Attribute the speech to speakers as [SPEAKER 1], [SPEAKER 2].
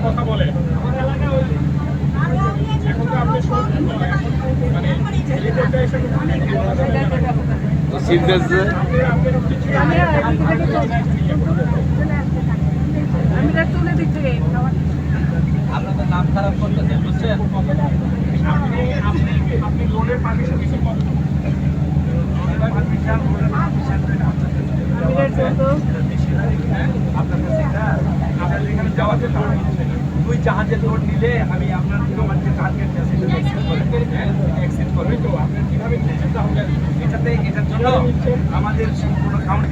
[SPEAKER 1] কথা বলে এখন তো আপনি মানে এই পর্যায়ে এসে
[SPEAKER 2] আপনাদের নাম খারাপ করতেছেন বুঝছেন।
[SPEAKER 1] আপনি লোনের পারমিশন কিছু করেন দুই জাহাজের লোড নিলে আমি আপনার আমার যে টার্গেট আছে এক্সিট করবে তো আপনার কিভাবে এটাতে এটার জন্য আমাদের কোনো কাউন্টিং